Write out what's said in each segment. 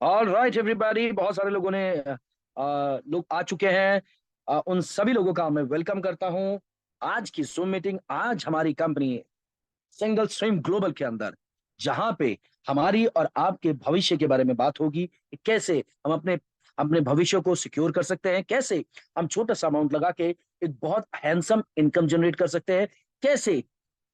All right everybody, बहुत सारे लोगों ने लोग आ चुके हैं। उन सभी लोगों का मैं वेलकम करता हूं आज की जूम मीटिंग। आज हमारी कंपनी सिंगल स्ट्रीम ग्लोबल के अंदर, जहां पे हमारी और आपके भविष्य के बारे में बात होगी कि कैसे हम अपने अपने भविष्य को सिक्योर कर सकते हैं, कैसे हम छोटा सा अमाउंट लगा के एक बहुत हैंडसम इनकम जनरेट कर सकते हैं, कैसे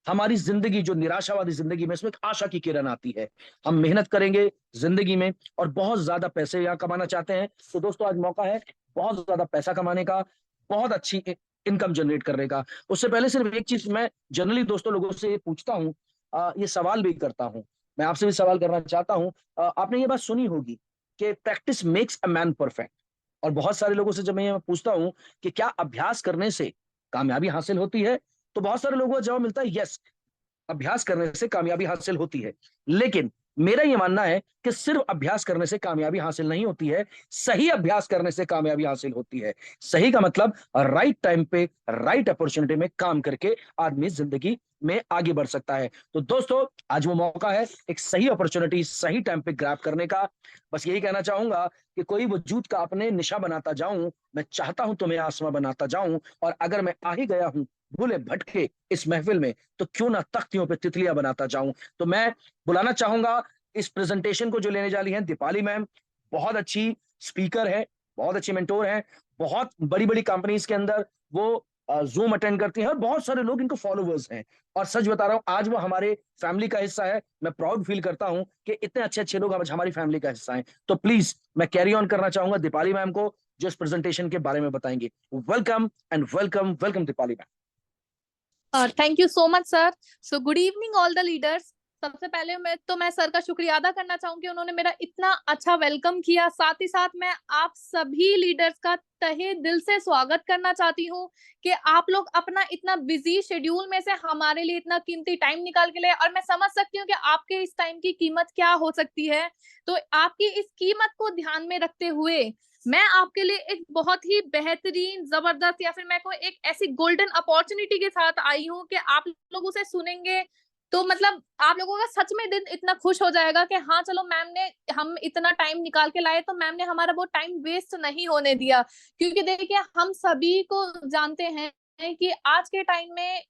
हमारी जिंदगी जो निराशावादी जिंदगी में इसमें एक आशा की किरण आती है। हम मेहनत करेंगे जिंदगी में और बहुत ज्यादा पैसे यहाँ कमाना चाहते हैं, तो दोस्तों आज मौका है बहुत ज्यादा पैसा कमाने का, बहुत अच्छी इनकम जनरेट करने का। उससे पहले सिर्फ एक चीज मैं जनरली दोस्तों लोगों से पूछता हूँ, ये सवाल भी करता हूँ, मैं आपसे भी सवाल करना चाहता हूँ। आपने ये बात सुनी होगी कि practice makes a man perfect. और बहुत सारे लोगों से जब मैं ये पूछता हूँ कि क्या अभ्यास करने से कामयाबी हासिल होती है, तो बहुत सारे लोगों का जवाब मिलता है यस, अभ्यास करने से कामयाबी हासिल होती है। लेकिन मेरा यह मानना है कि सिर्फ अभ्यास करने से कामयाबी हासिल नहीं होती है, सही अभ्यास करने से कामयाबी हासिल होती है। सही का मतलब राइट टाइम पे राइट अपॉर्चुनिटी में काम करके आदमी जिंदगी में आगे बढ़ सकता है। तो दोस्तों आज वो मौका है एक सही अपॉर्चुनिटी सही टाइम पे ग्रैब करने का। बस यही कहना चाहूंगा कि कोई वजूद का अपने निशा बनाता जाऊं, मैं चाहता हूं तुम्हें आसमां बनाता जाऊं, और अगर मैं आ ही गया हूं भूले भटके इस महफिल में, तो क्यों ना तख्तियों पे तितलियां बनाता जाऊं। तो मैं बुलाना चाहूंगा इस प्रेजेंटेशन को जो लेने जा रही हैं दीपाली मैम। बहुत अच्छी स्पीकर है, बहुत अच्छी मेंटोर है, बहुत बड़ी बड़ी कंपनीज के अंदर वो जूम अटेंड करती हैं और बहुत सारे लोग इनको फॉलोवर्स हैं। और सच बता रहा हूं आज वो हमारे फैमिली का हिस्सा है। मैं प्राउड फील करता हूं कि इतने अच्छे अच्छे लोग आज हमारी फैमिली का हिस्सा हैं। तो प्लीज मैं कैरी ऑन करना चाहूंगा दीपाली मैम को, जो इस प्रेजेंटेशन के बारे में बताएंगे। Welcome and welcome welcome Deepali ma'am. Thank you so much sir. So good evening all the leaders. सबसे पहले मैं सर का शुक्रिया अदा करना चाहूंगी, उन्होंने मेरा इतना अच्छा वेलकम किया। साथ ही साथ मैं आप सभी लीडर्स का तहे दिल से स्वागत करना चाहती हूँ कि आप लोग अपना इतना बिजी शेड्यूल में से हमारे लिए इतना कीमती टाइम निकाल के लिए, और मैं समझ सकती हूँ कि आपके इस टाइम की कीमत क्या हो सकती है। तो आपकी इस कीमत को ध्यान में रखते हुए मैं आपके लिए एक बहुत ही बेहतरीन जबरदस्त या फिर मैं कोई एक ऐसी गोल्डन अपॉर्चुनिटी के साथ आई हूँ कि आप लोग उसे सुनेंगे तो मतलब आप लोगों का सच में दिन इतना खुश हो जाएगा कि हाँ चलो मैम ने हम इतना टाइम निकाल के लाए तो मैम ने हमारा वो टाइम वेस्ट नहीं होने दिया। क्योंकि देखिए हम सभी को जानते हैं कि आज के टाइम में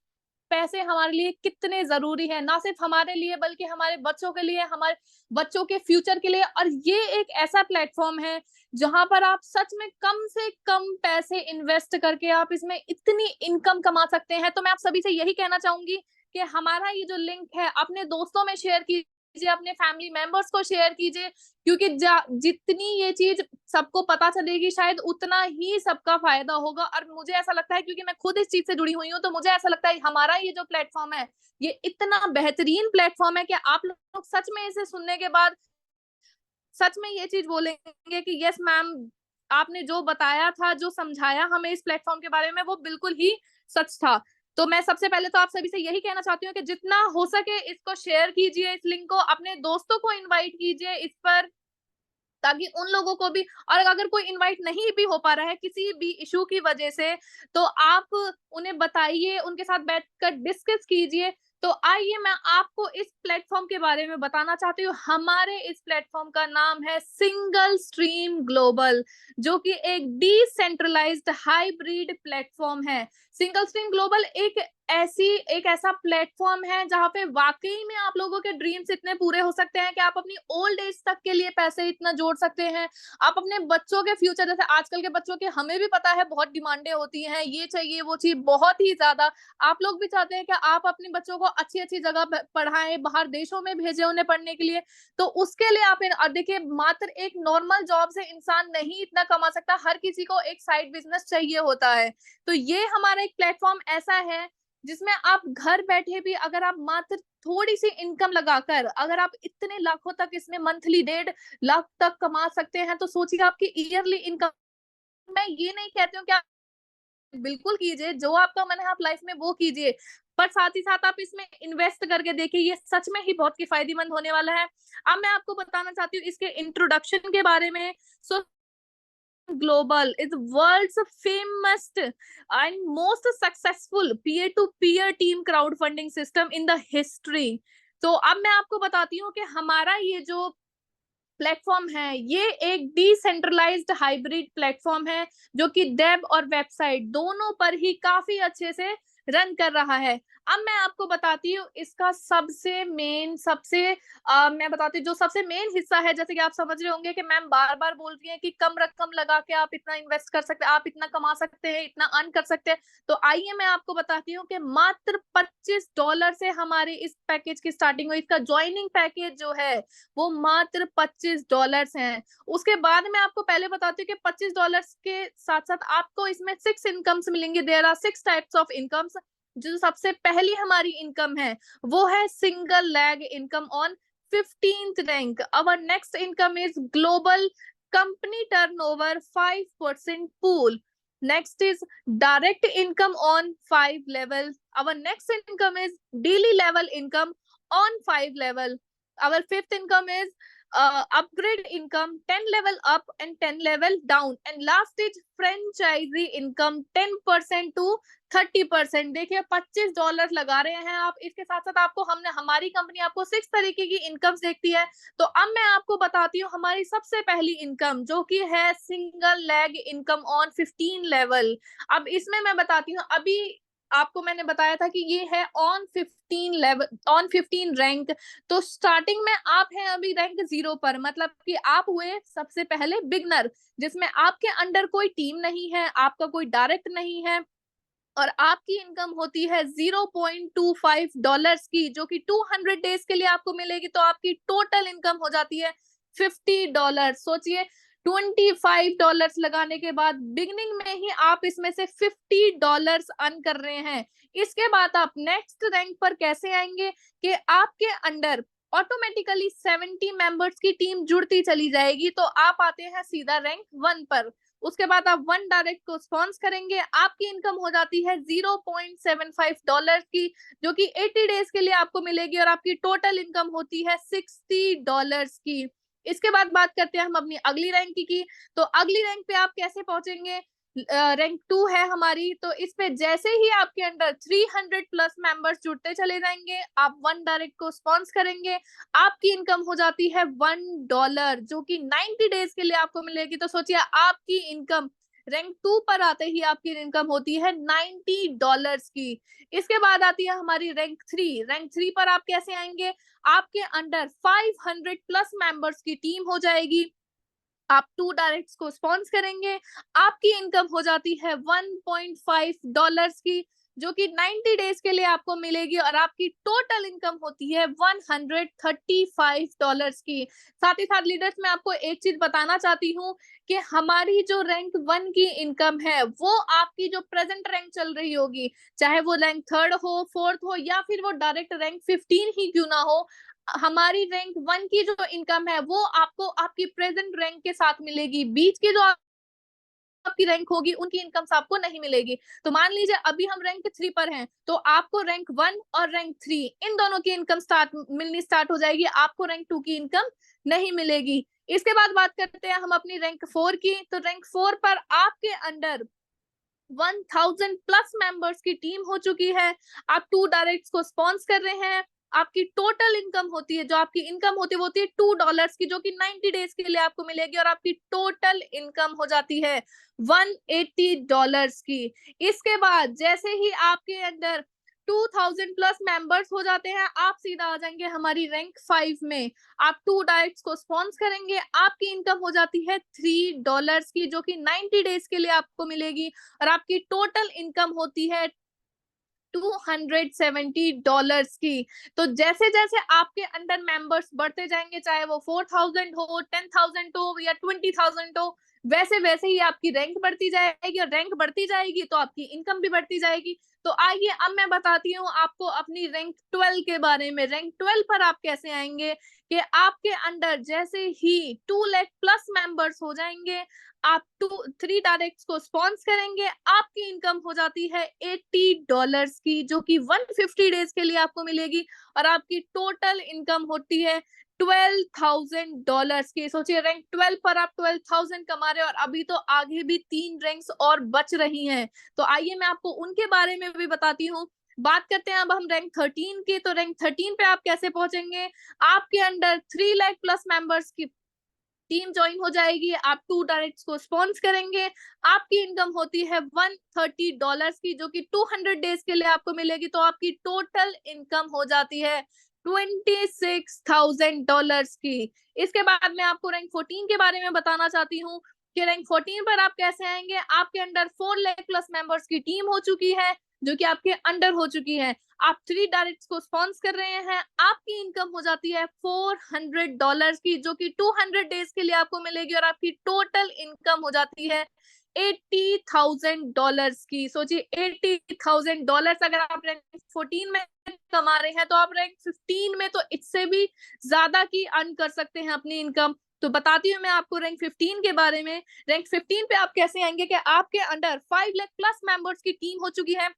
पैसे हमारे लिए कितने जरूरी है, ना सिर्फ हमारे लिए बल्कि हमारे बच्चों के लिए, हमारे बच्चों के फ्यूचर के लिए। और ये एक ऐसा प्लेटफॉर्म है जहां पर आप सच में कम से कम पैसे इन्वेस्ट करके आप इसमें इतनी इनकम कमा सकते हैं। तो मैं आप सभी से यही कहना चाहूंगी कि हमारा ये जो लिंक है अपने दोस्तों में शेयर कीजिए, अपने फैमिली मेंबर्स को शेयर कीजिए, क्योंकि जितनी ये चीज सबको पता चलेगी शायद उतना ही सबका फायदा होगा। और मुझे ऐसा लगता है, क्योंकि मैं खुद इस चीज से जुड़ी हुई हूँ, तो मुझे ऐसा लगता है हमारा ये जो प्लेटफॉर्म है ये इतना बेहतरीन प्लेटफॉर्म है कि आप लोग सच में इसे सुनने के बाद सच में ये चीज बोलेंगे कि यस मैम, आपने जो बताया था, जो समझाया हमें इस प्लेटफॉर्म के बारे में, वो बिल्कुल ही सच था। तो मैं सबसे पहले तो आप सभी से यही कहना चाहती हूँ कि जितना हो सके इसको शेयर कीजिए, इस लिंक को अपने दोस्तों को इनवाइट कीजिए इस पर, ताकि उन लोगों को भी, और अगर कोई इनवाइट नहीं भी हो पा रहा है किसी भी इशू की वजह से, तो आप उन्हें बताइए, उनके साथ बैठकर डिस्कस कीजिए। तो आइए मैं आपको इस प्लेटफॉर्म के बारे में बताना चाहती हूँ। हमारे इस प्लेटफॉर्म का नाम है सिंगल स्ट्रीम ग्लोबल, जो कि एक डिसेंट्रलाइज्ड हाइब्रिड प्लेटफॉर्म है। सिंगल स्ट्रीम ग्लोबल एक ऐसा प्लेटफॉर्म है जहां पे वाकई में आप लोगों के ड्रीम्स इतने पूरे हो सकते हैं कि आप अपनी ओल्ड एज तक के लिए पैसे इतना जोड़ सकते हैं। आप अपने बच्चों के फ्यूचर, जैसे आजकल के बच्चों के हमें भी पता है बहुत डिमांडें होती हैं, ये चाहिए वो चाहिए बहुत ही ज्यादा। आप लोग भी चाहते हैं कि आप अपने बच्चों को अच्छी अच्छी जगह पढ़ाएं, बाहर देशों में भेजें उन्हें पढ़ने के लिए। तो उसके लिए आप देखिए, मात्र एक नॉर्मल जॉब से इंसान नहीं इतना कमा सकता, हर किसी को एक साइड बिजनेस चाहिए होता है। तो ये हमारा एक प्लेटफॉर्म ऐसा है जिसमें आप घर बैठे भी, अगर आप मात्र थोड़ी सी इनकम लगाकर अगर आप इतने लाखों तक इसमें मंथली 1.5 लाख तक कमा सकते हैं, तो सोचिए आपकी ईयरली इनकम। मैं ये नहीं कहती हूँ कि आप बिल्कुल कीजिए, जो आपका मन है आप लाइफ में वो कीजिए, पर साथ ही साथ आप इसमें इन्वेस्ट करके देखिए, ये सच में ही बहुत किफायतीमंद होने वाला है। अब मैं आपको बताना चाहती हूँ इसके इंट्रोडक्शन के बारे में। सो Global is world's famous and most successful peer-to-peer team crowdfunding system in the history। तो अब मैं आपको बताती हूँ कि हमारा ये जो प्लेटफॉर्म है, ये एक डिसेंट्रलाइज्ड हाइब्रिड प्लेटफॉर्म है जो कि वेब और वेबसाइट दोनों पर ही काफी अच्छे से रन कर रहा है। अब मैं आपको बताती हूँ इसका सबसे मेन मैं बताती हूँ जो सबसे मेन हिस्सा है। जैसे कि आप समझ रहे होंगे कि मैम बार बार बोल रही हैं कि कम रकम लगा के आप इतना इन्वेस्ट कर सकते हैं, आप इतना कमा सकते हैं, इतना अर्न कर सकते हैं। तो आइए मैं आपको बताती हूँ कि मात्र $25 से हमारे इस पैकेज की स्टार्टिंग हुई। इसका ज्वाइनिंग पैकेज जो है वो मात्र $25 है। उसके बाद मैं आपको पहले बताती हूँ कि $25 के साथ साथ आपको इसमें 6 इनकम्स मिलेंगी। There are 6 types of incomes. जो सबसे पहली हमारी इनकम है वो है single leg income on 15th rank. Our next income is global company turnover 5% pool. Next is direct income on 5 level. Our next income is daily level income on 5 level. Our fifth income is upgrade income 10 level up and 10 level down. And last is franchisee income 10% to 30%। देखिए $25 लगा रहे हैं आप, इसके साथ साथ आपको हमारी कंपनी आपको 6 तरीके की इनकम्स देखती है। तो अब मैं आपको बताती हूँ हमारी सबसे पहली इनकम जो कि है single leg income on 15 level. अब इसमें मैं बताती हूँ, अभी आपको मैंने बताया था कि ये है ऑन 15 लेवल, ऑन 15 रैंक। तो स्टार्टिंग में आप हैं अभी रैंक 0 पर, मतलब कि आप हुए सबसे पहले बिगनर, जिसमें आपके अंडर कोई टीम नहीं है, आपका कोई डायरेक्ट नहीं है, और आपकी इनकम होती है $0.25 की, जो कि 200 डेज के लिए आपको मिलेगी। तो आपकी टोटल इनकम हो जाती है $50। सोचिए $25 लगाने के बाद बिगनिंग में ही आप इसमें से $50 अर्न कर रहे हैं। इसके बाद आप नेक्स्ट रैंक पर कैसे आएंगे कि आपके अंडर ऑटोमेटिकली 70 मेंबर्स की टीम जुड़ती चली जाएगी। तो आप आते हैं सीधा रैंक 1 पर। उसके बाद आप 1 डायरेक्ट को स्पॉन्स करेंगे, आपकी इनकम हो जाती है $0.75 की, जो कि 80 डेज के लिए आपको मिलेगी, और आपकी टोटल इनकम होती है $60 की। इसके बाद बात करते हैं हम अपनी अगली रैंक की। तो अगली रैंक पे आप कैसे पहुंचेंगे? रैंक 2 है हमारी। तो इस पे जैसे ही आपके अंडर 300 प्लस मेंबर्स जुड़ते चले जाएंगे, आप 1 डायरेक्ट को स्पॉन्स करेंगे, आपकी इनकम हो जाती है $1, जो कि 90 डेज के लिए आपको मिलेगी। तो सोचिए आपकी इनकम रैंक 2 पर आते ही आपकी इनकम होती है $90 की। इसके बाद आती है हमारी रैंक 3। रैंक 3 पर आप कैसे आएंगे? आपके अंडर 500 प्लस मेंबर्स की टीम हो जाएगी, आप 2 डायरेक्ट्स को स्पॉन्स करेंगे, आपकी इनकम हो जाती है $1.5 की, जो कि 90 डेज के लिए आपको मिलेगी, और आपकी टोटल इनकम होती है $135 की। साथ ही साथ लीडर्स मैं आपको एक चीज बताना चाहती हूँ कि हमारी जो रैंक 1 की इनकम है वो आपकी जो प्रेजेंट रैंक चल रही होगी, चाहे वो रैंक 3rd हो, 4th हो, या फिर वो डायरेक्ट रैंक 15 ही क्यों ना हो, हमारी रैंक 1 की जो इनकम है वो आपको आपकी प्रेजेंट रैंक के साथ मिलेगी। बीच की जो आपकी रैंक होगी उनकी इनकम आपको नहीं मिलेगी। तो मान लीजिए अभी हम रैंक 3 पर हैं, तो आपको रैंक 1 और रैंक 3 इन दोनों की इनकम मिलनी स्टार्ट हो जाएगी, आपको रैंक 2 की इनकम नहीं मिलेगी। इसके बाद बात करते हैं हम अपनी रैंक 4 की। तो रैंक 4 पर आपके अंडर 1000 प्लस मेंबर्स की टीम हो चुकी है, आप 2 डायरेक्ट्स को स्पॉन्स कर रहे हैं, आपकी टोटल इनकम होती है, जो आपकी इनकम होती है वो होती है $2 की, जो कि 90 डेज के लिए आपको मिलेगी, और आपकी टोटल इनकम हो जाती है $180 की। इसके बाद जैसे ही आपके अंदर 2000 प्लस मेंबर्स हो जाते हैं, आप सीधा आ जाएंगे हमारी रैंक 5 में। आप 2 डायरेक्ट्स को स्पॉन्स करेंगे, आपकी इनकम हो जाती है $3 की, जो कि 90 डेज के लिए आपको मिलेगी, और आपकी टोटल इनकम होती है $270 की। तो जैसे जैसे आपके अंडर मेंबर्स बढ़ते जाएंगे, चाहे वो 4000 हो, 10,000 हो, या 20,000 हो, वैसे वैसे ही आपकी रैंक बढ़ती जाएगी, और रैंक बढ़ती जाएगी तो आपकी इनकम भी बढ़ती जाएगी। तो आइए अब मैं बताती हूँ आपको अपनी रैंक 12 के बारे में। रैंक 12 पर आप कैसे आएंगे कि आपके अंडर जैसे ही 2 लाख प्लस मेंबर्स हो जाएंगे, आप 3 डायरेक्ट्स को स्पॉन्स करेंगे, आपकी इनकम हो जाती है $80 की, जो कि 150 डेज के लिए आपको मिलेगी, और आपकी टोटल इनकम होती है $12,000 की। सोचिए रैंक 12 पर आप 12,000 कमा रहे हो, और अभी तो आगे भी 3 रैंक्स और बच रही हैं। तो आइए मैं आपको उनके बारे में भी बताती हूँ। बात करते हैं अब हम रैंक 13 की। तो रैंक 13 पे आप कैसे पहुंचेंगे? आपके अंडर 3 लाख प्लस मेंबर्स की टीम ज्वाइन हो जाएगी, आप 2 डायरेक्ट्स को स्पॉन्स करेंगे, आपकी इनकम होती है $130 की, जो कि 200 डेज के लिए आपको मिलेगी। तो आपकी टोटल इनकम हो जाती है $26,000 की। इसके बाद मैं आपको रैंक 14 के बारे में बताना चाहती हूँ कि रैंक 14 पर आप कैसे आएंगे। आपके अंडर 4 लाख प्लस मेंबर्स की टीम हो चुकी है, जो कि आपके अंडर हो चुकी है। आप 3 डायरेक्ट्स को स्पॉन्स कर रहे हैं, आपकी इनकम हो जाती है $400 की, जो कि 200 डेज के लिए आपको मिलेगी, और आपकी टोटल इनकम हो जाती है $80,000 की। सोचिए $80,000 अगर आप रैंक 14 में कमा रहे हैं, तो आप रैंक 15 में तो इससे भी ज्यादा की अर्न कर सकते हैं अपनी इनकम। तो बताती हूँ मैं आपको रैंक 15 के बारे में। रैंक 15 पे आप कैसे आएंगे कि आपके अंडर 5 लाख प्लस मेंबर्स की टीम हो चुकी है,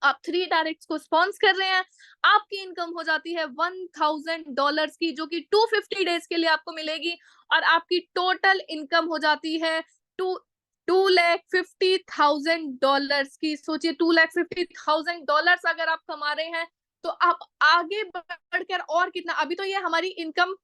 आप 3 डायरेक्ट्स को स्पॉन्स कर रहे हैं, आपकी इनकम हो जाती है $1,000 की, जो कि 250 डेज के लिए आपको मिलेगी, और आपकी टोटल इनकम हो जाती है $250,000 की। सोचिए $250,000 अगर आप कमा रहे हैं, तो आप आगे बढ़कर और कितना, अभी तो ये हमारी इनकम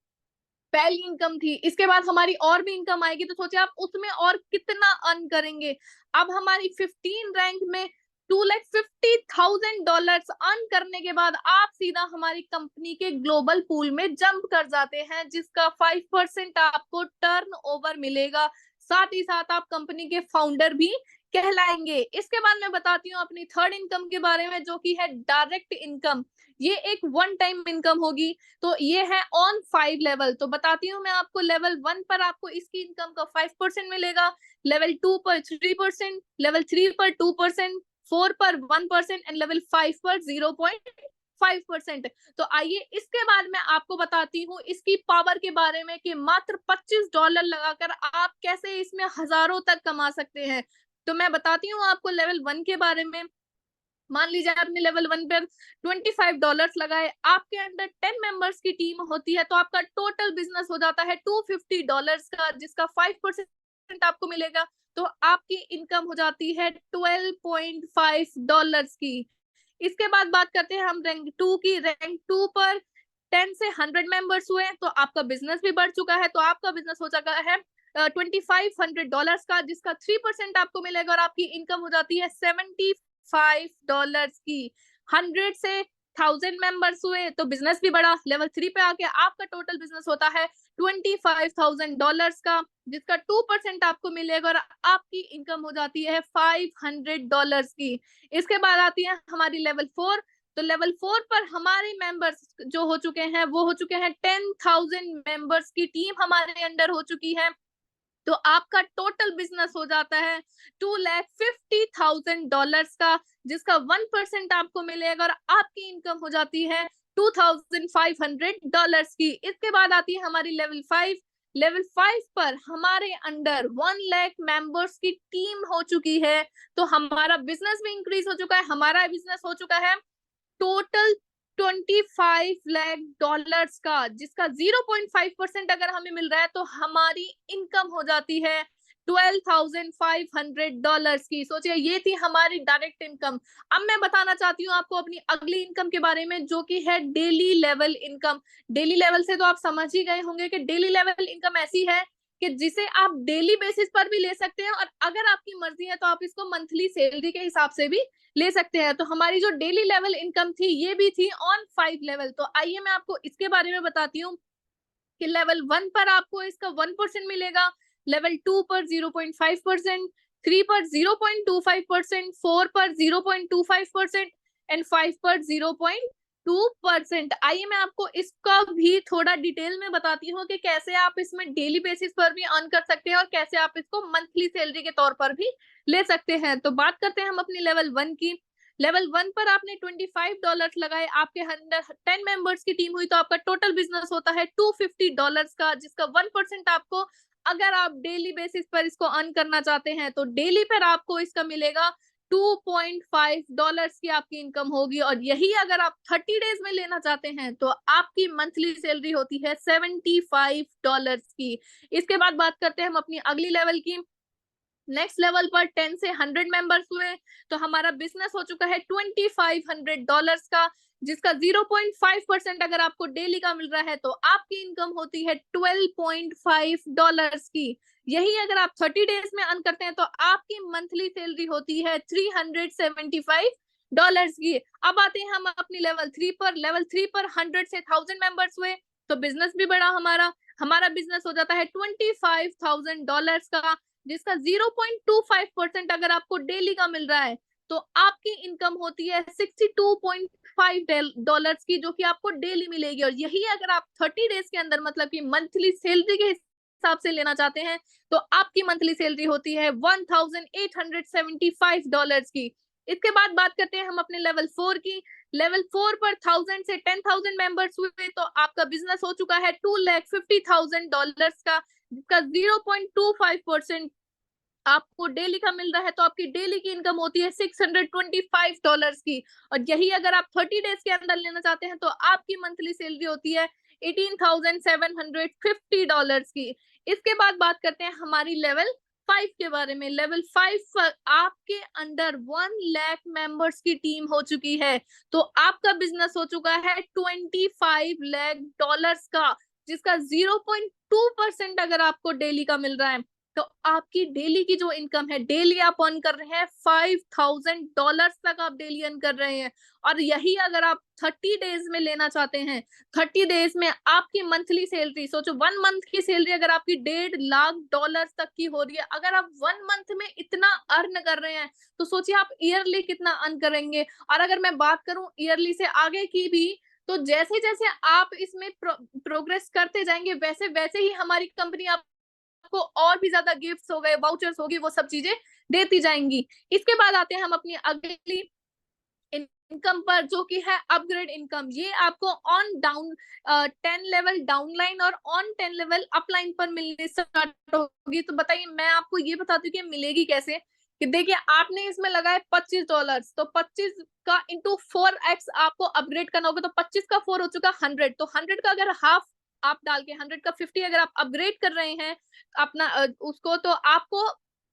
पहली इनकम थी, इसके बाद हमारी और भी इनकम आएगी, तो सोचिए आप उसमें और कितना अर्न करेंगे। अब हमारी 15 रैंक में $250,000 अर्न करने के बाद आप सीधा हमारी कंपनी के ग्लोबल पूल में जंप कर जाते हैं, जिसका 5% आपको टर्नओवर मिलेगा। साथ ही साथ आप कंपनी के फाउंडर भी कहलाएंगे। इसके बाद मैं बताती हूँ अपनी थर्ड इनकम के बारे में, जो कि है डायरेक्ट इनकम। ये एक वन टाइम इनकम होगी, तो ये है ऑन 5 लेवल। तो बताती हूँ मैं आपको, लेवल 1 पर आपको इसकी इनकम का 5% मिलेगा, लेवल 2 पर 3%, लेवल 3 पर 2%, 4 पर 1% एंड लेवल 5 पर 0.5%। तो आइए इसके बाद मैं आपको बताती हूँ इसकी पावर के बारे में कि मात्र $25 लगाकर आप कैसे इसमें हजारों तक कमा सकते हैं। तो मैं बताती हूँ आपको लेवल 1 के बारे में। मान लीजिए आपने लेवल 1 पर $25 लगाए, आपके अंडर 10 मेंबर्स की टीम होती है, तो आपका टोटल बिजनेस हो जाता है $250 का, जिसका 5% आपको मिलेगा। तो आपकी इनकम हो जाती है $12.5 की। इसके बाद बात करते हैं हम रैंक 2 की। रैंक 2 पर 10 से 100 मेंबर्स हुए, तो आपका बिजनेस भी बढ़ चुका है, तो आपका बिजनेस हो चुका है $2,500 का, जिसका 3% आपको मिलेगा, और आपकी इनकम हो जाती है $75 की। 100 से 1000 मेंबर्स हुए, तो बिजनेस भी बढ़ा। लेवल 3 पे आके आपका टोटल बिजनेस होता है $25,000 का, जिसका 2% आपको मिलेगा, और आपकी इनकम हो जाती है $500 की। इसके बाद आती है हमारी लेवल 4। तो लेवल 4 पर हमारे मेंबर्स जो हो चुके हैं, वो हो चुके हैं 10,000 मेंबर्स की टीम हमारे अंडर हो चुकी है। तो आपका टोटल बिजनेस हो जाता है $250,000 का, जिसका 1% आपको मिलेगा, और आपकी इनकम हो जाती है $2,500 की। इसके बाद आती है हमारी लेवल 5। लेवल 5 पर हमारे अंडर 1 लाख मेंबर्स की टीम हो चुकी है, तो हमारा बिजनेस भी इंक्रीज हो चुका है। हमारा बिजनेस हो चुका है टोटल $25 लाख का, जिसका 0.5% अगर हमें मिल रहा है, तो हमारी इनकम हो जाती है $12,500 की। सोचिए ये थी हमारी डायरेक्ट इनकम। अब मैं बताना चाहती हूँ आपको अपनी अगली इनकम के बारे में, जो कि है daily level income. Daily level से तो आप समझ ही गए होंगे कि डेली लेवल इनकम ऐसी है कि जिसे आप डेली बेसिस पर भी ले सकते हैं, और अगर आपकी मर्जी है तो आप इसको मंथली सैलरी के हिसाब से भी ले सकते हैं। तो हमारी जो डेली लेवल इनकम थी, ये भी थी ऑन 5 लेवल। तो आइए मैं आपको इसके बारे में बताती हूँ कि लेवल 1 पर आपको इसका 1% मिलेगा, लेवल 2 पर 0.5%, 3 पर 0.25%, 4 पर 0.25% एंड 5 पर 0.2%। आइए मैं आपको इसका भी थोड़ा डिटेल में बताती हूँ कि कैसे आप इसमें डेली बेसिस पर भी अर्न कर सकते हैं, और कैसे आप इसको मंथली सैलरी के तौर पर भी ले सकते हैं। तो बात करते हैं हम अपनी लेवल 1 की। लेवल 1 पर आपने $25 लगाए, आपके अंदर 10 मेंबर्स की टीम हुई, तो आपका टोटल बिजनेस होता है $250 का, जिसका 1% आपको, अगर आप डेली बेसिस पर इसको अर्न करना चाहते हैं, तो डेली पर आपको इसका मिलेगा $2.5 की आपकी इनकम होगी। और यही अगर आप 30 डेज में लेना चाहते हैं, तो आपकी मंथली सैलरी होती है $75 की। इसके बाद बात करते हैं हम अपनी अगली लेवल की। नेक्स्ट लेवल पर 10 से 100 मेंबर्स हुए, तो हमारा बिजनेस हो चुका है $2,500 का, जिसका 0.5% अगर आपको डेली का मिल रहा है तो आपकी इनकम होती है $12.5 की। यही अगर आप 30 डेज में अर्न करते हैं तो आपकी मंथली सैलरी होती है $375 की। अब आते हैं हम अपनी लेवल 3 पर। लेवल 3 पर 100 से 1000 मेंबर्स हुए तो बिजनेस भी बढ़ा हमारा बिजनेस हो जाता है $25,000 का, जिसका 0.25% अगर आपको डेली का मिल रहा है तो आपकी इनकम होती है $62.5 की, जो कि आपको डेली मिलेगी। और यही अगर आप 30 डेज के अंदर मतलब कि मंथली सैलरी के हिसाब से लेना चाहते हैं तो आपकी मंथली सैलरी होती है $1,875 की। इसके बाद बात करते हैं हम अपने लेवल 4 की। लेवल 4 पर 1000 से 10,000 मेंबर्स हुए तो आपका बिजनेस हो चुका है $2,50,000 का, जिसका 0.25% आपको डेली का मिल रहा है तो आपकी डेली की इनकम होती है $625 की। और यही अगर आप 30 डेज के अंदर लेना चाहते हैं तो आपकी मंथली सैलरी होती है $18,750 की। इसके बाद बात करते हैं हमारी लेवल 5 के बारे में। लेवल 5 पर आपके अंडर 1 लाख मेंबर्स की टीम हो चुकी है तो आपका बिजनेस हो चुका है $25 लाख का, जिसका 0.2% अगर आपको डेली का मिल रहा है तो आपकी डेली की जो इनकम है, डेली आप अर्न कर रहे हैं $5,000 तक आप डेली अर्न कर रहे हैं। और यही अगर आप 30 डेज में लेना चाहते हैं, 30 डेज में आपकी मंथली सैलरी सोचो, 1 मंथ की सैलरी अगर आपकी $1.5 लाख तक की हो रही है, अगर आप 1 मंथ में इतना अर्न कर रहे हैं तो सोचिए आप ईयरली कितना अर्न करेंगे। और अगर मैं बात करूं ईयरली से आगे की भी, तो जैसे जैसे आप इसमें प्रोग्रेस करते जाएंगे वैसे वैसे ही हमारी कंपनी आपको और भी ज्यादा गिफ्ट्स हो गए, वाउचर्स होगी, वो सब चीजें देती जाएंगी। इसके बाद आते हैं हम अपनी अगली इनकम पर, जो कि है अपग्रेड इनकम। ये आपको ऑन डाउन 10 लेवल डाउनलाइन और ऑन 10 लेवल अपलाइन पर मिलने स्टार्ट होगी। तो बताइए, मैं आपको ये बताती हूँ कि मिलेगी कैसे। कि देखिए, आपने इसमें लगाए $25 तो 25 का इंटू 4x आपको अपग्रेड करना होगा। तो 25 का 4 हो चुका 100, तो 100 का अगर हाफ आप डाल के 100 का 50 अगर आप अपग्रेड कर रहे हैं अपना उसको, तो आपको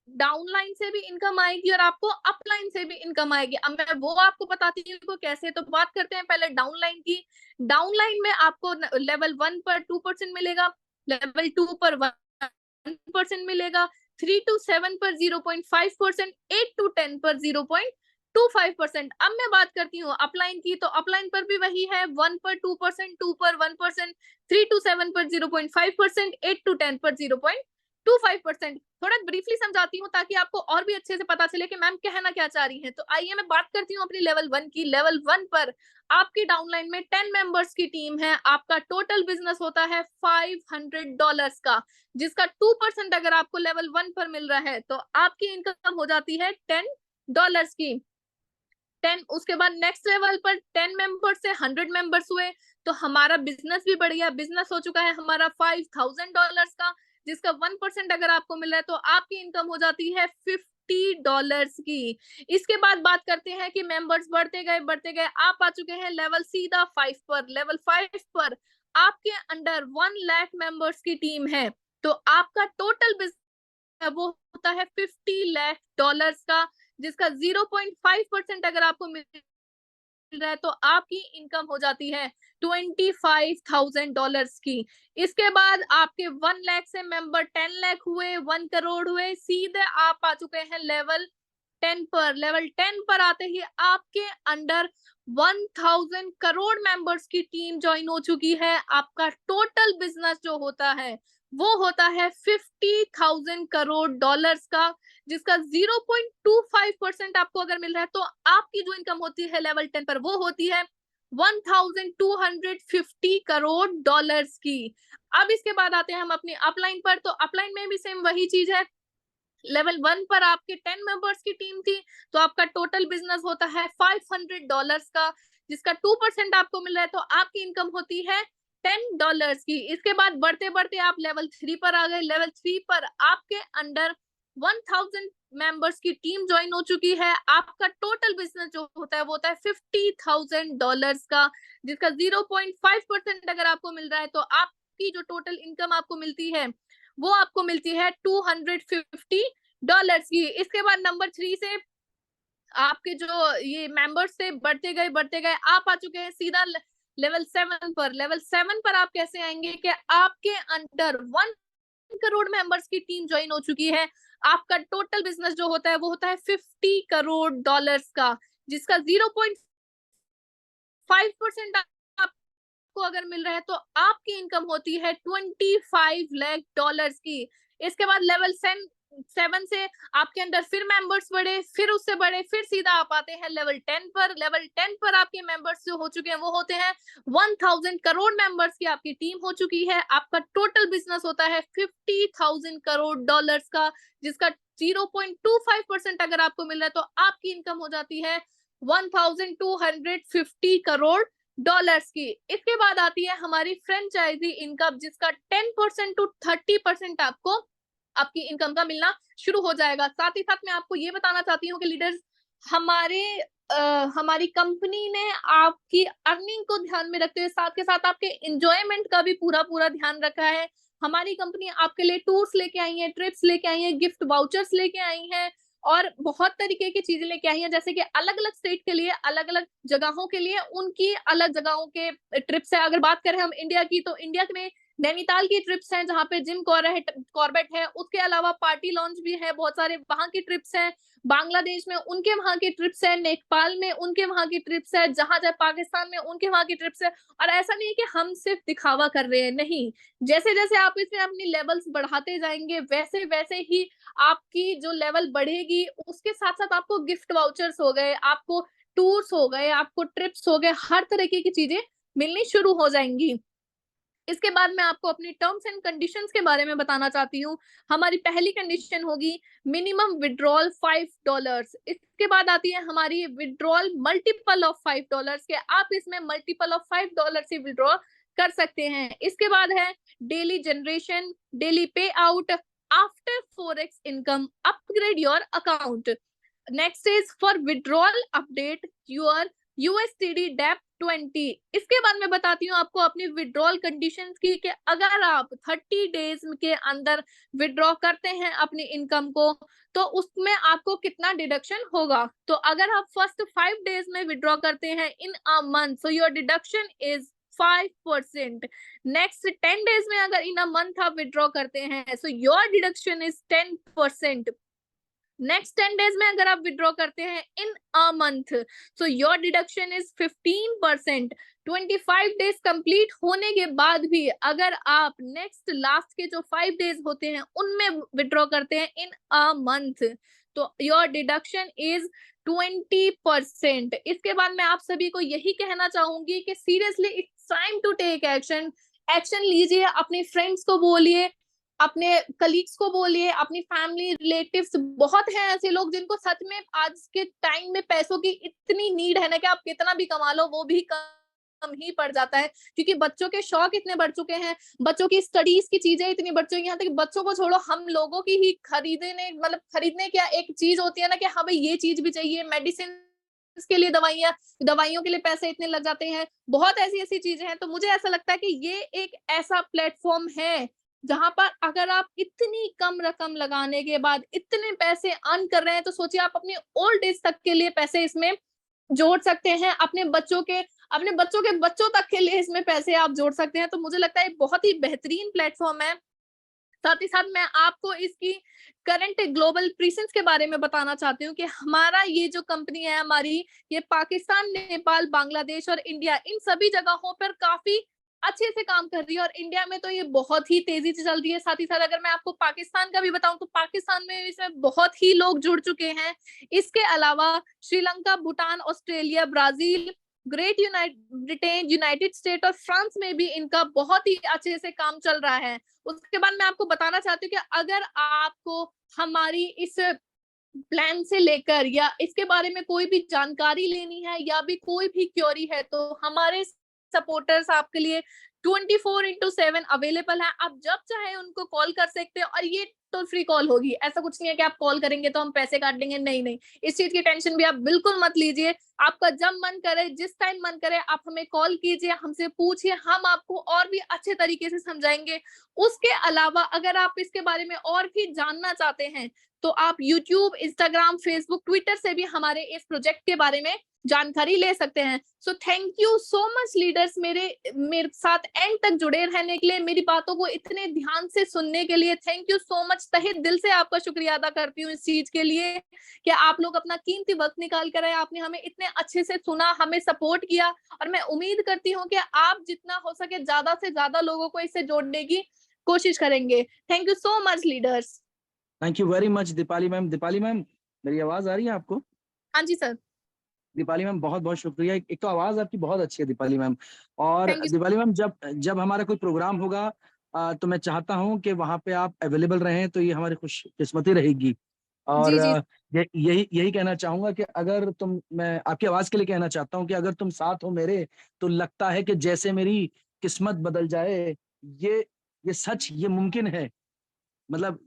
डाउनलाइन से भी इनकम आएगी और आपको अपलाइन से भी इनकम आएगी। अब मैं वो आपको बताती हूँ को कैसे। तो बात करते हैं पहले डाउनलाइन की। डाउनलाइन में आपको लेवल 1 पर 2% मिलेगा, लेवल 2 पर 1% मिलेगा, 3 to 7 पर 0.5%, 8 to 10 पर 0.25%। अब मैं बात करती हूँ अपलाइन की। तो अपलाइन पर भी वही है, 1 पर 2%, 2 पर 1%, 3 to 7 पर 0.5%, 8 to 10 पर 0.25%। थोड़ा ब्रीफली समझाती हूँ ताकि आपको और भी अच्छे से पता चले कि मैम कहना क्या चाह रही हैं। तो आइए मैं बात करती हूँ अपनी लेवल 1 की। लेवल 1 पर आपकी डाउनलाइन में 10 मेंबर्स की टीम है, आपका टोटल बिजनेस होता है $500 का, जिसका 2% अगर आपको लेवल 1 पर मिल रहा है तो आपकी इनकम हो जाती है $10 की। 10 उसके बाद नेक्स्ट लेवल पर 10 मेंबर से 100 मेंबर्स हुए तो हमारा बिजनेस भी बढ़ गया। बिजनेस हो चुका है हमारा $5,000 का, जिसका 1% अगर आपको मिल रहा है तो आपकी इनकम हो जाती है $50 की। इसके बाद बात करते हैं कि मेंबर्स बढ़ते गए आप आ चुके हैं लेवल सीधा 5 पर। लेवल 5 पर आपके अंडर 1 लाख मेंबर्स की टीम है तो आपका टोटल बिजनेस वो होता है $50 लाख का, जिसका 0.5% अगर आपको मिल रहा है तो आपकी इनकम हो जाती है $25,000 की। इसके बाद आपके 1 लाख से मेंबर 10 लाख हुए, 1 करोड़ हुए, सीधे आप आ चुके हैं लेवल 10 पर। लेवल 10 पर आते ही आपके अंडर 1000 करोड़ मेंबर्स की टीम ज्वाइन हो चुकी है। आपका टोटल बिजनेस जो होता है वो होता है $50,000 का, जिसका 0.25% आपको अगर मिल रहा है तो आपकी जो इनकम होती है लेवल 10 पर वो होती है $1,250 करोड़ की। अब इसके बाद आते हैं हम अपनी अपलाइन पर। तो अपलाइन में भी सेम वही चीज है। लेवल 1 पर आपके 10 मेंबर्स की टीम थी तो आपका टोटल बिजनेस होता है $500 का, जिसका 2% आपको मिल रहा है तो आपकी इनकम होती है $10 की। इसके बाद बढ़ते बढ़ते आप लेवल 3 पर आ गए। लेवल 3 पर आपके अंडर 1000 मेंबर्स की टीम ज्वाइन हो चुकी है। आपका टोटल बिजनेस जो होता है वो होता है $50,000 का, जिसका 0.5% अगर आपको मिल रहा है तो आपकी जो टोटल इनकम आपको मिलती है वो आपको मिलती है $250 की। इसके बाद नंबर 3 से आपके जो ये मेंबर्स थे बढ़ते गए आप आ चुके हैं सीधा लेवल 7 पर। लेवल 7 पर आप कैसे आएंगे कि आपके अंडर 1 करोड़ मेंबर्स की टीम ज्वाइन हो चुकी है। आपका टोटल बिजनेस जो होता है वो होता है $50 करोड़ का, जिसका 0.5% आपको अगर मिल रहा है तो आपकी इनकम होती है $25 लाख की। इसके बाद लेवल 7 से आपके अंदर फिर मेंबर्स बढ़े, फिर उससे बढ़े, फिर सीधा आप आते हैं लेवल 10 पर। लेवल 10 पर आपके मेंबर्स जो हो चुके हैं वो होते हैं 1000 करोड़ मेंबर्स की आपकी टीम हो चुकी है। आपका टोटल बिजनेस होता है $50,000 का, जिसका 0.25% अगर आपको मिल रहा है तो आपकी इनकम हो जाती है $1,250 करोड़ की। इसके बाद आती है हमारी फ्रेंचाइजी इनकम, जिसका 10% to 30% आपको आपकी इनकम का मिलना शुरू हो जाएगा। साथ ही साथ मैं आपको ये बताना चाहती हूँ कि लीडर्स, हमारी कंपनी ने आपकी अर्निंग को ध्यान में रखते हुए साथ के साथ आपके एंजॉयमेंट का भी पूरा ध्यान रखा है। हमारी कंपनी आपके लिए टूर्स लेके आई है, ट्रिप्स लेके आई है, गिफ्ट वाउचर्स लेके आई है और बहुत तरीके की चीजें लेके आई हैं, जैसे कि अलग अलग स्टेट के लिए, अलग अलग जगहों के लिए उनकी अलग जगहों के ट्रिप्स है। अगर बात करें हम इंडिया की, तो इंडिया में नैनीताल की ट्रिप्स हैं जहाँ पे जिम कॉर्बेट है। उसके अलावा पार्टी लॉन्च भी है, बहुत सारे वहां की ट्रिप्स हैं। बांग्लादेश में उनके वहां की ट्रिप्स है, नेपाल में उनके वहां की ट्रिप्स है, जहां जाए पाकिस्तान में उनके वहां की ट्रिप्स है। और ऐसा नहीं है कि हम सिर्फ दिखावा कर रहे हैं, नहीं, जैसे जैसे आप इसमें अपनी लेवल्स बढ़ाते जाएंगे वैसे वैसे ही आपकी जो लेवल बढ़ेगी। उसके साथ साथ आपको गिफ्ट वाउचर्स हो गए, आपको टूर्स हो गए, आपको ट्रिप्स हो गए, हर तरीके की चीजें मिलनी शुरू हो जाएंगी। इसके बाद मैं आपको अपनी टर्म्स एंड कंडीशंस के बारे में बताना चाहती हूँ। हमारी पहली कंडीशन होगी मिनिमम विड्रॉल $5। इसके बाद आती है हमारी विड्रॉल मल्टीपल ऑफ $5 के, आप इसमें मल्टीपल ऑफ $5 से विड्रॉ कर सकते हैं। इसके बाद है डेली जनरेशन, डेली पे out after 4x income, upgrade your account. Next is for withdrawal update your USDT depth 20। इसके बाद मैं बताती हूँ आपको अपनी विड्रॉल कंडीशंस की, कि अगर आप 30 डेज के अंदर विड्रॉ करते हैं अपनी इनकम को तो उसमें आपको कितना डिडक्शन होगा। तो अगर आप फर्स्ट 5 डेज में विड्रॉ करते हैं in a month, so your deduction is 5%। Next 10 days में अगर इन अ मंथ आप विड्रॉ करते हैं so your deduction is 10%। Next 10 days में अगर आप विड्रॉ करते हैं in a month, so your deduction is 15%। 25 days complete होने के बाद भी अगर आप नेक्स्ट लास्ट के जो 5 डेज होते हैं उनमें विड्रॉ करते हैं इन अ मंथ, तो योर डिडक्शन इज 20%। इसके बाद मैं आप सभी को यही कहना चाहूंगी कि seriously it's time to take action. Action लीजिए, अपने फ्रेंड्स को बोलिए, अपने कलीग्स को बोलिए, अपनी फैमिली रिलेटिव्स, बहुत हैं ऐसे लोग जिनको सच में आज के टाइम में पैसों की इतनी नीड है ना कि आप कितना भी कमा लो वो भी कम ही पड़ जाता है, क्योंकि बच्चों के शौक इतने बढ़ चुके हैं, बच्चों की स्टडीज की चीजें इतनी बढ़ चुकी हैं, यहाँ तक बच्चों को छोड़ो हम लोगों की ही खरीदने क्या एक चीज होती है ना कि हाँ भाई ये चीज भी चाहिए, मेडिसिन के लिए दवाइयों के लिए पैसे इतने लग जाते हैं, बहुत ऐसी ऐसी चीजें हैं। तो मुझे ऐसा लगता है कि ये एक ऐसा प्लेटफॉर्म है जहां पर अगर आप इतनी कम रकम लगाने के बाद इतने पैसे अर्न कर रहे हैं, तो सोचिए आप अपने ओल्ड एज तक के लिए पैसे इसमें जोड़ सकते हैं, अपने बच्चों के बच्चों तक के लिए इसमें पैसे आप जोड़ सकते हैं। तो मुझे लगता है बहुत ही बेहतरीन प्लेटफॉर्म है। साथ ही साथ मैं आपको इसकी करंट ग्लोबल प्रेजेंस के बारे में बताना चाहती हूँ कि हमारा ये जो कंपनी है हमारी, ये पाकिस्तान, नेपाल, बांग्लादेश और इंडिया, इन सभी जगहों पर काफी अच्छे से काम कर रही है और इंडिया में तो ये बहुत ही तेजी से चल रही है। साथ ही साथ अगर मैं आपको पाकिस्तान का भी बताऊं तो पाकिस्तान में इसमें बहुत ही लोग जुड़ चुके हैं। इसके अलावा Sri Lanka, Bhutan, Australia, Brazil, great Britain, United state और फ्रांस में भी इनका बहुत ही अच्छे से काम चल रहा है। उसके बाद मैं आपको बताना चाहती हूँ कि अगर आपको हमारी इस प्लान से लेकर या इसके बारे में कोई भी जानकारी लेनी है या भी कोई भी क्वेरी है, तो हमारे सपोर्टर्स आपके लिए 24/7 अवेलेबल है। आप जब चाहे उनको कॉल कर सकते हैं और ये टोल फ्री कॉल होगी, ऐसा कुछ नहीं है कि आप कॉल करेंगे तो हम पैसे काट लेंगे, नहीं नहीं, इस चीज की टेंशन भी आप बिल्कुल मत लीजिए। आपका जब मन करे, जिस टाइम मन करे, आप हमें कॉल कीजिए, हमसे पूछिए, हम आपको और भी अच्छे तरीके से समझाएंगे। उसके अलावा अगर आप इसके बारे में और भी जानना चाहते हैं तो आप यूट्यूब, इंस्टाग्राम, फेसबुक, ट्विटर से भी हमारे इस प्रोजेक्ट के बारे में जानकारी ले सकते हैं। So thank you so much leaders, मेरे साथ एंड तक जुड़े रहने के लिए, मेरी बातों को इतने ध्यान से सुनने के लिए थैंक यू सो मच। तहे दिल से आपका शुक्रिया अदा करती हूँ इस चीज के लिए कि आप लोग अपना कीमती वक्त निकाल कर आए, आपने हमें इतने अच्छे से सुना, हमें सपोर्ट किया, और मैं उम्मीद करती हूँ कि आप जितना हो सके ज्यादा से ज्यादा लोगों को इससे जोड़ने की कोशिश करेंगे। Thank you so much leaders. Thank you very much Deepali ma'am. Deepali ma'am, मेरी आवाज आ रही है आपको? हाँ जी सर। दीपाली मैम, बहुत बहुत शुक्रिया। एक तो आवाज आपकी बहुत अच्छी है दीपाली मैम। और थैंक यू। दीपाली मैम, जब जब हमारा कोई प्रोग्राम होगा तो मैं चाहता हूँ कि वहाँ पे आप अवेलेबल रहें, तो ये हमारी खुशकिस्मती रहेगी। और जी जी। यही यही कहना चाहूंगा कि अगर तुम, मैं आपकी आवाज के लिए कहना चाहता हूँ कि अगर तुम साथ हो मेरे, तो लगता है कि जैसे मेरी किस्मत बदल जाए। ये ये सच, ये मुमकिन है। मतलब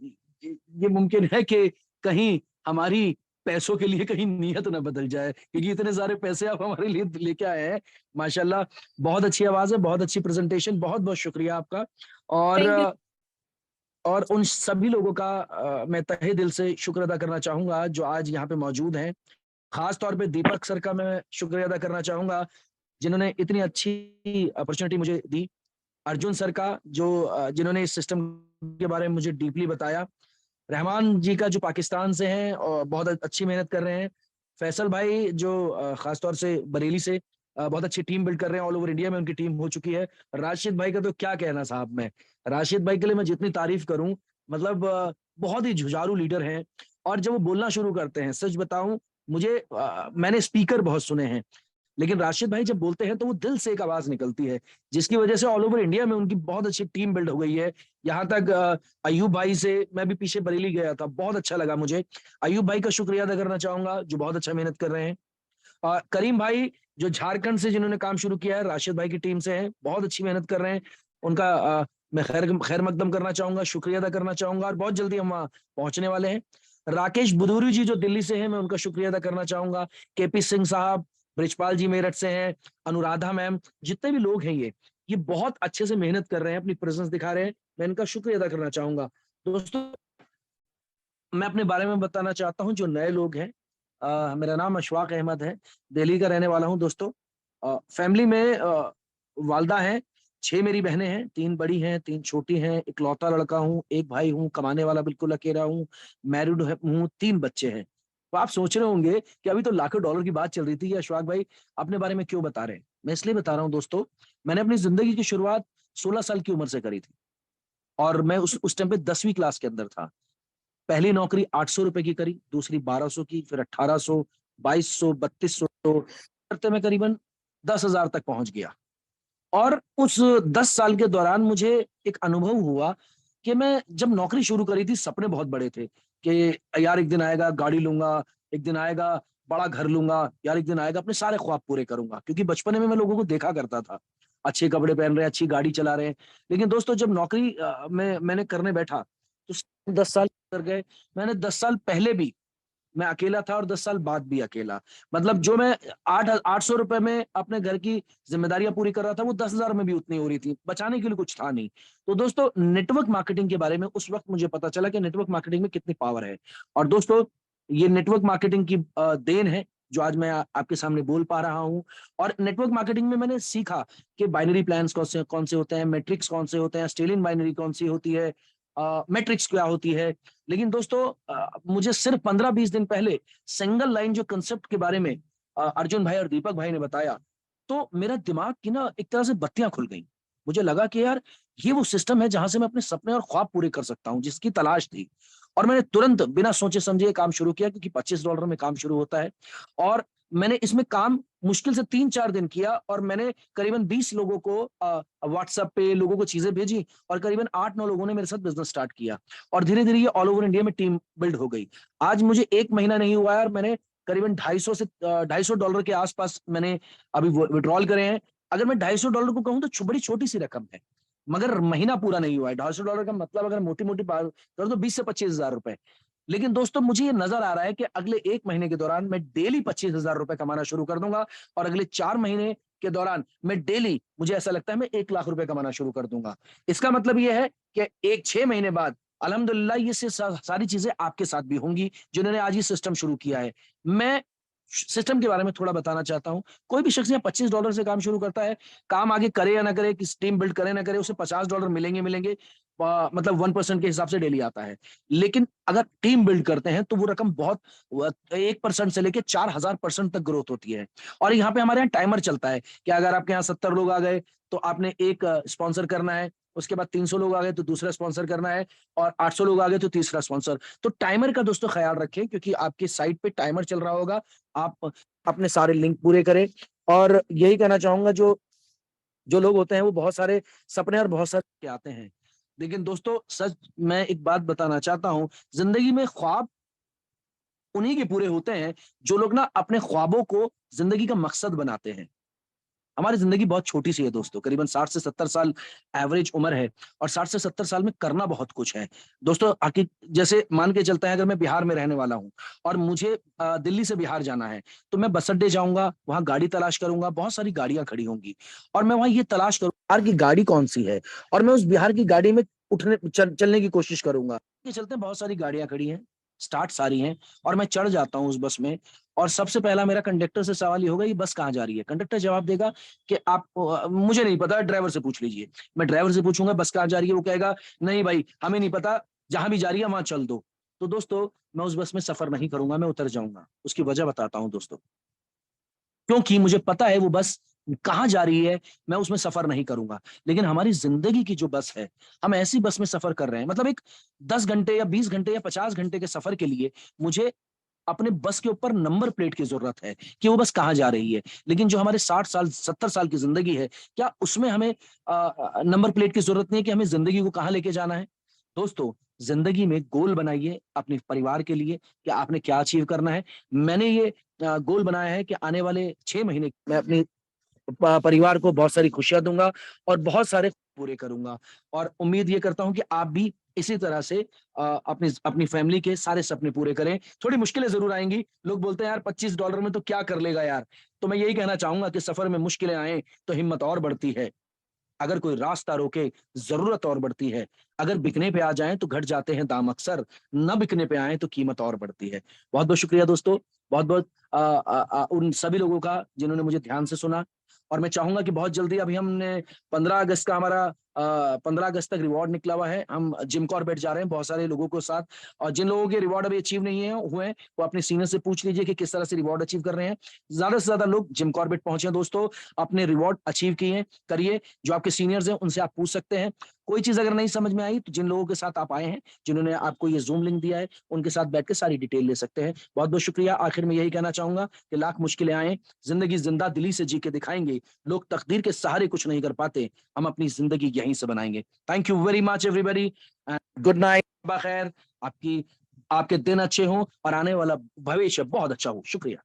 ये मुमकिन है कि कहीं हमारी पैसों के लिए कहीं नीयत ना बदल जाए, क्योंकि इतने सारे पैसे आप हमारे लिए लेके आए हैं। माशाल्लाह, बहुत अच्छी आवाज है, बहुत अच्छी प्रेजेंटेशन, बहुत बहुत शुक्रिया आपका। और थैंक यू। और उन सभी लोगों का मैं तहे दिल से शुक्र अदा करना चाहूंगा जो आज यहाँ पे मौजूद हैं। खास तौर पे दीपक सर का मैं शुक्रिया अदा करना चाहूंगा, जिन्होंने इतनी अच्छी अपॉर्चुनिटी मुझे दी। अर्जुन सर का, जो जिन्होंने इस सिस्टम के बारे में मुझे डीपली बताया। रहमान जी का, जो पाकिस्तान से हैं और बहुत अच्छी मेहनत कर रहे हैं। फैसल भाई, जो खासतौर से बरेली से बहुत अच्छी टीम बिल्ड कर रहे हैं, ऑल ओवर इंडिया में उनकी टीम हो चुकी है। राशिद भाई का तो क्या कहना साहब। मैं राशिद भाई के लिए मैं जितनी तारीफ करूं, मतलब बहुत ही जुझारू लीडर हैं। और जब वो बोलना शुरू करते हैं, सच बताऊं, मुझे मैंने स्पीकर बहुत सुने हैं, लेकिन राशिद भाई जब बोलते हैं तो वो दिल से एक आवाज निकलती है, जिसकी वजह से ऑल ओवर इंडिया में उनकी बहुत अच्छी टीम बिल्ड हो गई है। यहाँ तक अयूब भाई से मैं भी पीछे बरेली गया था, बहुत अच्छा लगा मुझे। अयूब भाई का शुक्रिया अदा करना चाहूंगा, जो बहुत अच्छा मेहनत कर रहे हैं। करीम भाई, जो झारखंड से जिन्होंने काम शुरू किया है, राशिद भाई की टीम से हैं, बहुत अच्छी मेहनत कर रहे हैं। उनका मैं खैर खैर मकदम करना चाहूंगा, शुक्रिया अदा करना चाहूंगा, और बहुत जल्दी हम वहाँ पहुंचने वाले हैं। राकेश बुदूरी जी, जो दिल्ली से हैं, मैं उनका शुक्रिया अदा करना चाहूंगा। केपी सिंह साहब, ब्रिजपाल जी मेरठ से हैं, अनुराधा मैम, जितने भी लोग हैं ये बहुत अच्छे से मेहनत कर रहे हैं, अपनी प्रेजेंस दिखा रहे हैं, मैं इनका शुक्रिया अदा करना चाहूंगा। दोस्तों, मैं अपने बारे में बताना चाहता हूँ, जो नए लोग हैं, मेरा नाम अशफाक अहमद है, दिल्ली का रहने वाला हूँ। दोस्तों, फैमिली में वालदा है, 6 मेरी बहनें हैं, 3 बड़ी हैं, 3 छोटी हैं, इकलौता लड़का हूँ, एक भाई हूँ, कमाने वाला बिल्कुल अकेला हूँ, मैरिड हूँ, 3 बच्चे हैं। तो आप सोच रहे होंगे कि अभी तो लाखों डॉलर की बात चल रही थी, कि अशफाक भाई अपने बारे में क्यों बता रहे हैं। मैं इसलिए बता रहा हूँ दोस्तों, मैंने अपनी जिंदगी की शुरुआत 16 साल की उम्र से करी थी, और मैं उस टाइम पे 10वीं क्लास के अंदर था। पहली नौकरी 800 रुपए की करी, दूसरी 1200 की, फिर 1800, 2200, 3200 करते मैं करीबन 10,000 तक पहुंच गया। और उस 10 साल के दौरान मुझे एक अनुभव हुआ कि मैं जब नौकरी शुरू करी थी, सपने बहुत बड़े थे कि यार एक दिन आएगा गाड़ी लूंगा, एक दिन आएगा बड़ा घर लूंगा, यार एक दिन आएगा अपने सारे ख्वाब पूरे करूंगा। क्योंकि बचपन में मैं लोगों को देखा करता था, अच्छे कपड़े पहन रहे हैं, अच्छी गाड़ी चला रहे हैं। लेकिन दोस्तों, जब नौकरी मैंने करने बैठा, तो 10 साल कर गए। मैंने 10 साल पहले भी मैं अकेला था, और 10 साल बाद भी अकेला। मतलब जो मैं 800 रुपए में अपने घर की जिम्मेदारियां पूरी कर रहा था, वो 10,000 में भी उतनी हो रही थी, बचाने के लिए कुछ था नहीं। तो दोस्तों, नेटवर्क मार्केटिंग के बारे में उस वक्त मुझे पता चला कि नेटवर्क मार्केटिंग में कितनी पावर है। और दोस्तों, ये नेटवर्क मार्केटिंग की देन है, जो आज मैं आपके सामने बोल पा रहा हूँ। और नेटवर्क मार्केटिंग में मैंने सीखा कि बाइनरी प्लान्स कौन से होते हैं, मैट्रिक्स कौन से होते हैं, स्टेलिन बाइनरी कौन सी होती है, मैट्रिक्स क्या होती है। लेकिन दोस्तों, मुझे सिर्फ 15-20 दिन पहले सिंगल लाइन जो कंसेप्ट के बारे में अर्जुन भाई और दीपक भाई ने बताया, तो मेरा दिमाग की ना एक तरह से बत्तियां खुल गई। मुझे लगा कि यार, ये वो सिस्टम है जहां से मैं अपने सपने और ख्वाब पूरे कर सकता हूं, जिसकी तलाश थी। और मैंने तुरंत बिना सोचे समझे काम शुरू किया, क्योंकि $25 में काम शुरू होता है। और मैंने इसमें काम मुश्किल से 3-4 दिन किया, और मैंने करीबन 20 लोगों को व्हाट्सएप पे लोगों को चीजें भेजी, और करीबन 8-9 लोगों ने मेरे साथ बिजनेस स्टार्ट किया। और धीरे धीरे ये ऑल ओवर इंडिया में टीम बिल्ड हो गई। आज मुझे 1 महीना नहीं हुआ है, और मैंने करीबन 250 से $250 के आसपास मैंने अभी विड्रॉल करे हैं। अगर मैं $250 को कहूँ तो बड़ी छोटी सी रकम है, मगर महीना पूरा नहीं हुआ है। $250 का मतलब अगर मोटी मोटी बात कर दो 20 से 25 हजार रुपए। लेकिन दोस्तों मुझे ये नजर आ रहा है कि अगले 1 महीने के दौरान मैं डेली 25 हजार रुपए कमाना शुरू कर दूंगा, और अगले 4 महीने के दौरान मैं डेली, मुझे ऐसा लगता है, मैं 1 लाख रुपए कमाना शुरू कर दूंगा। इसका मतलब ये है कि 6 महीने बाद अल्हम्दुलिल्लाह ये सारी चीजें आपके साथ भी होंगी जिन्होंने आज ये सिस्टम शुरू किया है। मैं सिस्टम के बारे में थोड़ा बताना चाहता हूं। कोई भी शख्स यहाँ $25 से काम शुरू करता है, काम आगे करे या ना करे, किस टीम बिल्ड करे ना करे, उसे $50 मिलेंगे मिलेंगे, मतलब 1% के हिसाब से डेली आता है। लेकिन अगर टीम बिल्ड करते हैं तो वो रकम बहुत 1% से लेके 4000% तक ग्रोथ होती है। और यहाँ पे हमारे यहाँ टाइमर चलता है कि अगर आपके यहाँ 70 लोग आ गए तो आपने एक स्पॉन्सर करना है, उसके बाद 300 लोग आ गए तो दूसरा स्पॉन्सर करना है, और 800 लोग आ गए तो तीसरा स्पॉन्सर। तो टाइमर का दोस्तों ख्याल रखें, क्योंकि आपकी साइट पे टाइमर चल रहा होगा। आप अपने सारे लिंक पूरे करें। और यही कहना चाहूंगा, जो जो लोग होते हैं वो बहुत सारे सपने और बहुत सारे के आते हैं, लेकिन दोस्तों सच मैं एक बात बताना चाहता हूं, जिंदगी में ख्वाब उन्हीं के पूरे होते हैं जो लोग ना अपने ख्वाबों को जिंदगी का मकसद बनाते हैं। हमारी जिंदगी बहुत छोटी सी है दोस्तों, करीबन 60 से 70 साल एवरेज उम्र है, और 60 से 70 साल में करना बहुत कुछ है दोस्तों। जैसे मान के चलते हैं, अगर मैं बिहार में रहने वाला हूं और मुझे दिल्ली से बिहार जाना है, तो मैं बस अड्डे जाऊंगा, वहां गाड़ी तलाश करूंगा, बहुत सारी गाड़ियां खड़ी होंगी, और मैं वहां ये तलाश करूंगा बिहार की गाड़ी कौन सी है, और मैं उस बिहार की गाड़ी में चलने की कोशिश करूंगा। ये चलते हैं, बहुत सारी गाड़ियां खड़ी हैं, स्टार्ट सारी हैं, और मैं चढ़ जाता हूँ उस बस में। और सबसे पहला मेरा कंडक्टर से सवाल ये होगा, ये बस कहाँ जा रही है? कंडक्टर जवाब देगा कि आप मुझे नहीं पता, ड्राइवर से पूछ लीजिए। मैं ड्राइवर से पूछूंगा बस कहाँ जा रही है, वो कहेगा नहीं भाई हमें नहीं पता, जहां भी जा रही है वहां चल दो। तो दोस्तों मैं उस बस में सफर नहीं करूंगा, मैं उतर जाऊंगा। उसकी वजह बताता हूँ दोस्तों, क्योंकि मुझे पता है वो बस कहाँ जा रही है, मैं उसमें सफर नहीं करूंगा। लेकिन हमारी जिंदगी की जो बस है, हम ऐसी बस में सफर कर रहे हैं, मतलब एक 10 घंटे या 20 घंटे या 50 घंटे के सफर के लिए मुझे अपने बस के ऊपर नंबर प्लेट की जरूरत है कि वो बस कहाँ जा रही है। लेकिन जो हमारे 60 साल 70 साल की जिंदगी है, क्या उसमें हमें नंबर प्लेट की जरूरत नहीं है कि हमें जिंदगी को कहाँ लेके जाना है? दोस्तों जिंदगी में गोल बनाइए अपने परिवार के लिए कि आपने क्या अचीव करना है। मैंने ये गोल बनाया है कि आने वाले 6 महीने मैं अपनी परिवार को बहुत सारी खुशियां दूंगा और बहुत सारे पूरे करूंगा। और उम्मीद ये करता हूं कि आप भी इसी तरह से अपनी अपनी फैमिली के सारे सपने पूरे करें। थोड़ी मुश्किलें जरूर आएंगी, लोग बोलते हैं यार $25 में तो क्या कर लेगा यार। तो मैं यही कहना चाहूंगा कि सफर में मुश्किलें आए तो हिम्मत और बढ़ती है, अगर कोई रास्ता रोके जरूरत और बढ़ती है, अगर बिकने पे आ जाएं तो घट जाते हैं दाम अक्सर, न बिकने पे आए तो कीमत और बढ़ती है। बहुत बहुत शुक्रिया दोस्तों, बहुत बहुत उन सभी लोगों का जिन्होंने मुझे ध्यान से सुना। और मैं चाहूंगा कि बहुत जल्दी, अभी हमने 15 अगस्त का हमारा 15 अगस्त तक रिवॉर्ड निकला हुआ है, हम जिम कॉर्बेट जा रहे हैं बहुत सारे लोगों के साथ। और जिन लोगों के रिवॉर्ड अभी अचीव नहीं है हुए हैं, वो अपने सीनियर से पूछ लीजिए कि किस तरह से रिवॉर्ड अचीव कर रहे हैं। ज्यादा से ज्यादा लोग जिम कॉर्बेट पहुंचे दोस्तों, अपने रिवॉर्ड अचीव किए करिए। जो आपके सीनियर्स हैं उनसे आप पूछ सकते हैं। कोई चीज अगर नहीं समझ में आई तो जिन लोगों के साथ आप आए हैं, जिन्होंने आपको ये जूम लिंक दिया है, उनके साथ बैठ के सारी डिटेल ले सकते हैं। बहुत बहुत शुक्रिया। आखिर में यही कहना चाहूंगा कि लाख मुश्किलें आए, जिंदगी जिंदा दिली से जी के दिखाएंगे। लोग तकदीर के सहारे कुछ नहीं कर पाते, हम अपनी जिंदगी यहीं से बनाएंगे। Thank you very much everybody, good night, खैर आपकी आपके दिन अच्छे हों और आने वाला भविष्य बहुत अच्छा हो। शुक्रिया।